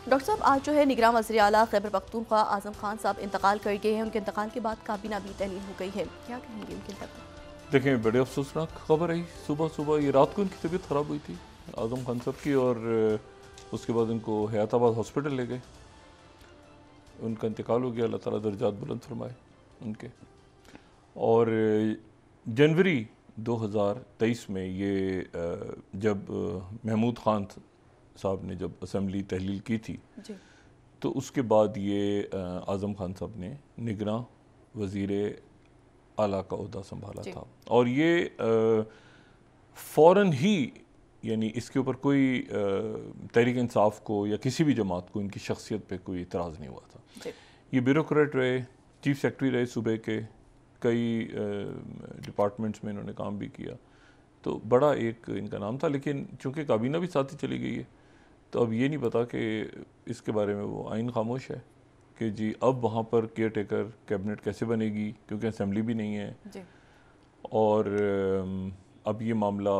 Doctor साहब, आज जो है निगरान वज़ीर आला खैबर पख्तूनख्वा आज़म खान साहब इंतकाल कर गए हैं। उनके इंतकाल के बाद काबीना भी तहलील हो गई है, क्या कहेंगे उनके इंतकाल? देखें, बड़े अफसोसनाक खबर आई सुबह सुबह। ये रात को उनकी तबीयत ख़राब हुई थी आज़म खान साहब की, और उसके बाद उनको हयाताबाद हॉस्पिटल ले गए। उनका इंतकाल हो गया, अल्लाह ताला दर्जात बुलंद फरमाए उनके। और जनवरी 2023 में ये जब महमूद खान साहब ने जब असम्बली तहलील की थी जी। तो उसके बाद ये आज़म खान साहब ने निगरां वज़ीर आला का ओहदा संभाला था। और ये फ़ौरन ही, यानी इसके ऊपर कोई तहरीक इंसाफ को या किसी भी जमात को इनकी शख्सियत पे कोई इतराज़ नहीं हुआ था। ये ब्यूरोक्रेट रहे, चीफ सेक्रेटरी रहे सूबे के, कई डिपार्टमेंट्स में इन्होंने काम भी किया, तो बड़ा एक इनका नाम था। लेकिन चूँकि काबीना भी साथ ही चली गई है तो अब ये नहीं पता कि इसके बारे में वो आइन खामोश है कि जी अब वहाँ पर केयर टेकर कैबिनेट कैसे बनेगी, क्योंकि असेंबली भी नहीं है जी। और अब ये मामला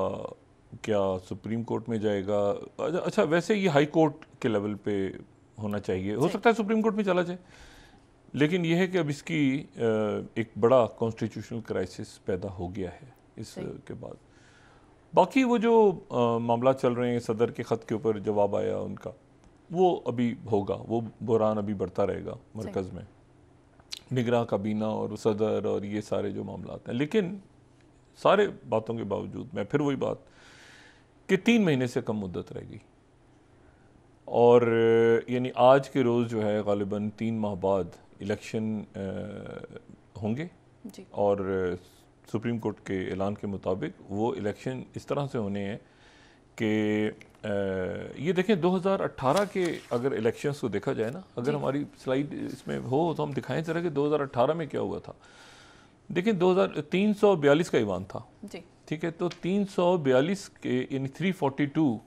क्या सुप्रीम कोर्ट में जाएगा। अच्छा, वैसे ये हाई कोर्ट के लेवल पे होना चाहिए, हो सकता है सुप्रीम कोर्ट में चला जाए, लेकिन यह है कि अब इसकी एक बड़ा कॉन्स्टिट्यूशनल क्राइसिस पैदा हो गया है इसके बाद। बाकी वो जो मामला चल रहे हैं, सदर के ख़त के ऊपर जवाब आया उनका, वो अभी होगा, वो बहरान अभी बढ़ता रहेगा मरकज़ में, निगरां काबीना और सदर और ये सारे जो मामला हैं। लेकिन सारे बातों के बावजूद मैं फिर वही बात कि 3 महीने से कम मुद्दत रहेगी, और यानी आज के रोज़ जो है ग़ालिबन 3 माह बाद इलेक्शन होंगे जी। और सुप्रीम कोर्ट के ऐलान के मुताबिक वो इलेक्शन इस तरह से होने हैं कि ये देखें 2018 के अगर इलेक्शंस को देखा जाए ना, अगर हमारी स्लाइड इसमें हो तो हम दिखाएं जरा कि 2018 में क्या हुआ था। देखें 342 का ईवान था, ठीक है, तो 342 के यानी 342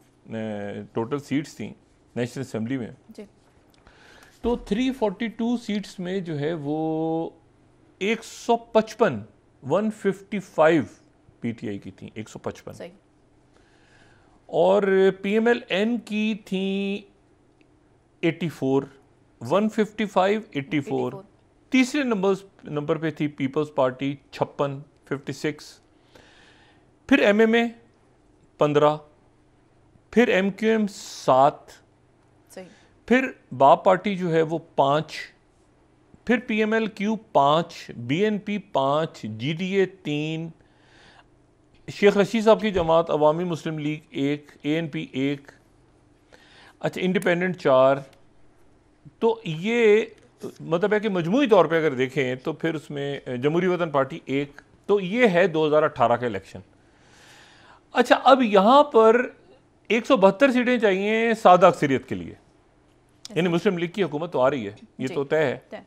टोटल सीट्स थी नेशनल असेंबली में जी। तो 342 सीट्स में जो है वो 155 पीटीआई की थी, 155, और पीएमएल-एन की थी 84, 155, 84। तीसरे नंबर पे थी पीपल्स पार्टी 56, 56, फिर एमएमए 15, फिर एमक्यूएम 7, फिर बाप पार्टी जो है वो 5, फिर PML Q 5, BNP 5, GDA 3, Sheikh Rashid साहब की जमात अवामी मुस्लिम लीग 1, एएनपी 1, अच्छा इंडिपेंडेंट 4। तो ये मतलब है कि मजमूई तौर पे अगर देखें तो फिर उसमें जमहूरी वतन पार्टी 1। तो ये है 2018 का इलेक्शन। अच्छा, अब यहाँ पर 172 सीटें चाहिए सादा अक्सरियत के लिए, यानी मुस्लिम लीग की हुकूमत तो आ रही है, ये तो तय है,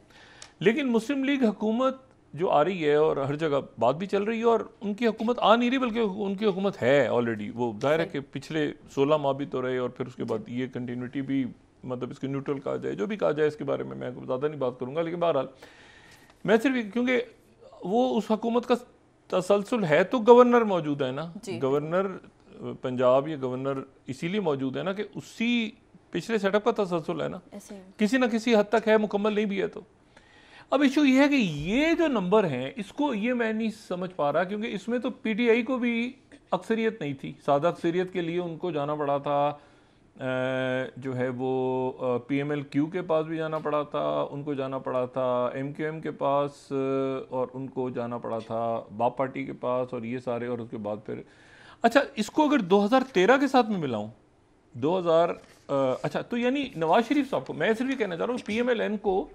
लेकिन मुस्लिम लीग हुकूमत जो आ रही है और हर जगह बात भी चल रही है, और उनकी हुकूमत आ नहीं रही बल्कि उनकी हुकूमत है ऑलरेडी। वो जाहिर है कि पिछले 16 माह भी तो रहे, और फिर उसके बाद ये कंटिन्यूटी भी, मतलब इसको न्यूट्रल कहा जाए, जो भी कहा जाए, इसके बारे में मैं ज़्यादा नहीं बात करूँगा। लेकिन बहरहाल मैं सिर्फ, क्योंकि वो उस हुकूमत का तसलसल है, तो गवर्नर मौजूद है ना, गवर्नर पंजाब या गवर्नर इसीलिए मौजूद है ना कि उसी पिछले सेटअप का तसलसल है ना, किसी न किसी हद तक है, मुकम्मल नहीं भी है। तो अब इशू ये है कि ये जो नंबर हैं, इसको ये मैं नहीं समझ पा रहा, क्योंकि इसमें तो पीटीआई को भी अक्सरियत नहीं थी, सादा अक्सरियत के लिए उनको जाना पड़ा था, जो है वो पीएमएल-क्यू के पास भी जाना पड़ा था, उनको जाना पड़ा था एमक्यूएम के पास, और उनको जाना पड़ा था बाप पार्टी के पास, और ये सारे, और उसके बाद फिर अच्छा इसको अगर 2013 के साथ में मिलाऊं, 2000 अच्छा, तो यानी नवाज शरीफ साहब को, मैं सिर्फ ये कहना चाह रहा हूँ, पीएमएल-एन को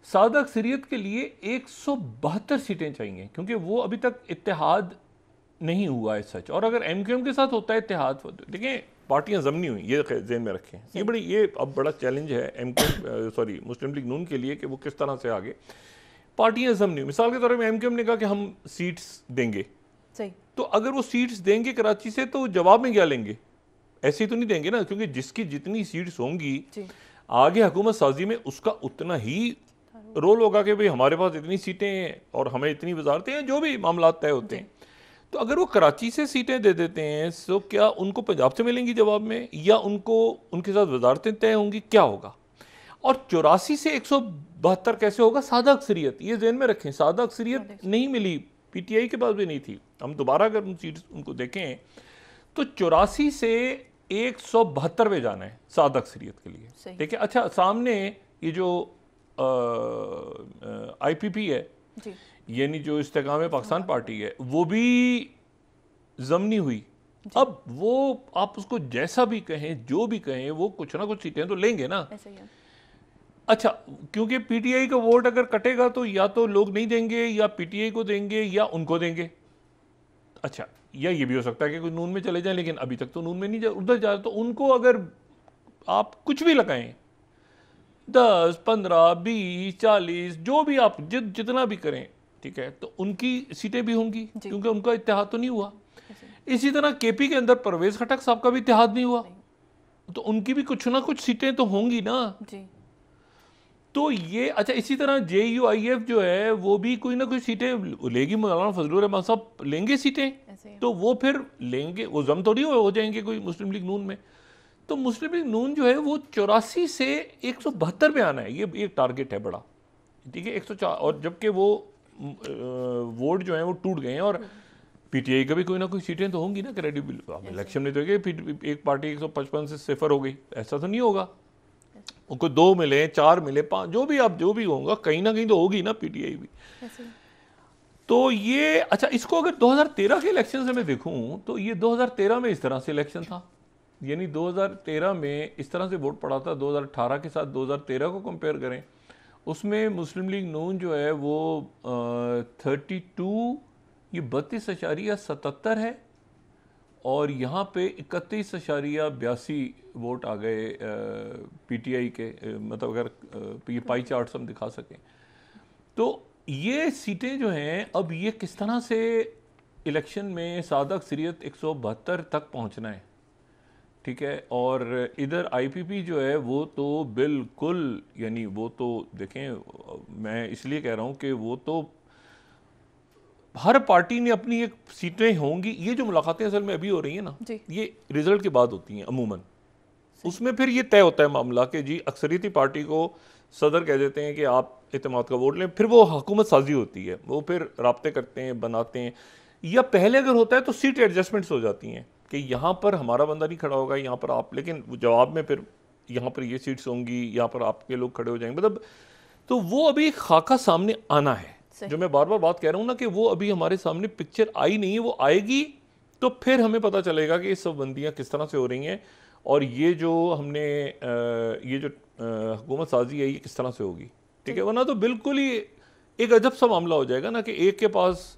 सादा अक्सरियत के लिए 172 सीटें चाहिए, क्योंकि वो अभी तक इत्तेहाद नहीं हुआ है सच। और अगर एमक्यूएम के साथ होता है इत्तेहाद, देखिए पार्टियां जम नहीं हुई, ये ज़हन में रखें। ये अब बड़ा चैलेंज है एमक्यूएम मुस्लिम लीग नून के लिए कि वो किस तरह से आगे, पार्टियां जम नहीं हुई। मिसाल के तौर पर एमक्यूएम ने कहा कि हम सीट्स देंगे, तो अगर वो सीट्स देंगे कराची से, तो जवाब में क्या लेंगे? ऐसे ही तो नहीं देंगे ना, क्योंकि जिसकी जितनी सीट्स होंगी आगे हुकूमत साजी में, उसका उतना ही रोल होगा कि भाई हमारे पास इतनी सीटें हैं और हमें इतनी वजारतें हैं, जो भी मामला तय होते हैं। तो अगर वो कराची से सीटें दे देते हैं तो क्या उनको पंजाब से मिलेंगी जवाब में, या उनको उनके साथ वजारतें तय होंगी, क्या होगा? और 84 से 172 कैसे होगा? सादा अक्सरियत, ये ज़हन में रखें, सादा अक्सरियत नहीं मिली, पीटीआई के पास भी नहीं थी। हम दोबारा अगर उन सीट उनको देखें तो 84 से 172 पे जाना है सादा अक्सरियत के लिए। देखिए अच्छा, सामने ये जो आईपीपी है, यानी जो इस्तेकाम पाकिस्तान पार्टी है, वो भी ज़मनी हुई। अब वो आप उसको जैसा भी कहें, जो भी कहें, वो कुछ ना कुछ सीटें तो लेंगे ना। अच्छा, क्योंकि पीटीआई का वोट अगर कटेगा तो या तो लोग नहीं देंगे, या पीटीआई को देंगे, या उनको देंगे। अच्छा, या ये भी हो सकता है कि कोई नून में चले जाए, लेकिन अभी तक तो नून में नहीं उधर जा रहे, तो उनको अगर आप कुछ भी लगाएं, 10, 15, 20, 40, जो भी आप जितना भी करें, ठीक है, तो उनकी सीटें भी होंगी, क्योंकि उनका इत्तेहाद तो नहीं हुआ। इसी तरह केपी के अंदर परवेज खटक साहब का भी इत्तेहाद नहीं हुआ, तो उनकी भी कुछ ना कुछ सीटें तो होंगी ना जी। तो ये अच्छा, इसी तरह JUIF जो है वो भी कोई ना कोई सीटें लेगी, मौलाना फजलुर रहमान साहब लेंगे सीटें, तो वो फिर लेंगे, वो जम थोड़ी हो जाएंगे कोई मुस्लिम लीग नून में। तो मुस्लिम लीग नून जो है वो 84 से 172 पे आना है, ये एक टारगेट है बड़ा, ठीक है, 104। और जबकि वो वोट जो है वो टूट गए हैं, और पीटीआई का भी कोई ना कोई सीटें तो होंगी ना, क्रेडिबल इलेक्शन में तो एक पार्टी 155 से सिफर हो गई, ऐसा तो नहीं होगा। उनको 2 मिले, 4 मिले, 5, जो भी होगा, कहीं ना कहीं तो होगी ना पीटीआई भी। तो ये अच्छा, इसको अगर 2013 के इलेक्शन से मैं देखूं तो ये 2013 में इस तरह से इलेक्शन था, यानी 2013 में इस तरह से वोट पड़ा था। 2018 के साथ 2013 को कंपेयर करें, उसमें मुस्लिम लीग नून जो है वो 32, ये 32.77 है, और यहाँ पे 31.82 वोट आ गए पीटीआई के, मतलब अगर ये पाई चार्ट हम दिखा सकें तो ये सीटें जो हैं, अब ये किस तरह से इलेक्शन में सादा अक्सरियत 172 तक पहुँचना है, ठीक है। और इधर आईपीपी जो है वो तो बिल्कुल, यानी वो तो देखें, मैं इसलिए कह रहा हूँ कि वो तो हर पार्टी ने अपनी एक सीटें होंगी। ये जो मुलाकातें असल में अभी हो रही हैं ना, ये रिजल्ट के बाद होती हैं अमूमन, उसमें फिर ये तय होता है मामला कि जी अक्सरियती पार्टी को सदर कह देते हैं कि आप इत्तेमाद का वोट लें, फिर वो हुकूमत साजी होती है, वो फिर राब्ते करते हैं, बनाते हैं, या पहले अगर होता है तो सीट एडजस्टमेंट्स हो जाती हैं कि यहाँ पर हमारा बंदा नहीं खड़ा होगा, यहाँ पर आप, लेकिन जवाब में फिर यहाँ पर ये सीट्स होंगी, यहाँ पर आपके लोग खड़े हो जाएंगे, मतलब तो वो अभी खाका सामने आना है। जो मैं बार बार बात कह रहा हूँ ना कि वो अभी हमारे सामने पिक्चर आई नहीं है, वो आएगी तो फिर हमें पता चलेगा कि ये सब बंदियाँ किस तरह से हो रही हैं, और ये जो हमने ये जो हुकूमत साजी है ये किस तरह से होगी, ठीक है। वरना तो बिल्कुल ही एक अजब सा मामला हो जाएगा ना कि एक के पास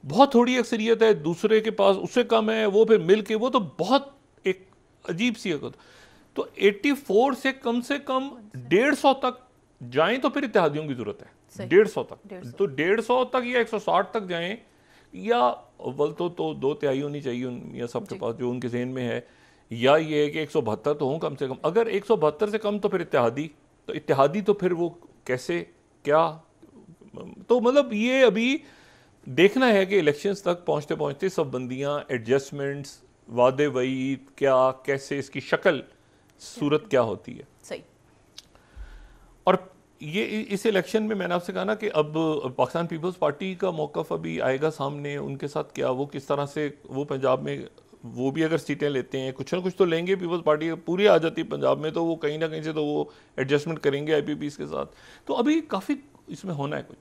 बहुत थोड़ी अक्सरियत है, दूसरे के पास उससे कम है, वो फिर मिल के, वो तो बहुत एक अजीब सी है। तो 84 से कम 150 तक जाएं तो फिर इत्तेहादियों की जरूरत है, 150 तक। तो 150 तक या 160 तक जाएं, या अव्वल तो 2/3 होनी चाहिए या सबके पास जो उनके ज़हन में है, या ये है कि 172 तो हों कम से कम। अगर 172 से कम तो फिर इत्तेहादी तो फिर वो कैसे, क्या, तो मतलब ये अभी देखना है कि इलेक्शंस तक पहुंचते पहुंचते सब बंदियां, एडजस्टमेंट्स, वादे वईद, क्या कैसे इसकी शक्ल सूरत क्या होती है। सही। और ये इस इलेक्शन में मैंने आपसे कहा ना कि अब पाकिस्तान पीपल्स पार्टी का मौक़िफ़ अभी आएगा सामने, उनके साथ क्या, वो किस तरह से, वो पंजाब में वो भी अगर सीटें लेते हैं, कुछ ना कुछ तो लेंगे, पीपल्स पार्टी पूरी आ जाती है पंजाब में, तो वो कहीं ना कहीं से तो वो एडजस्टमेंट करेंगे आईपीपीज़ के साथ। तो अभी काफ़ी इसमें होना है कुछ।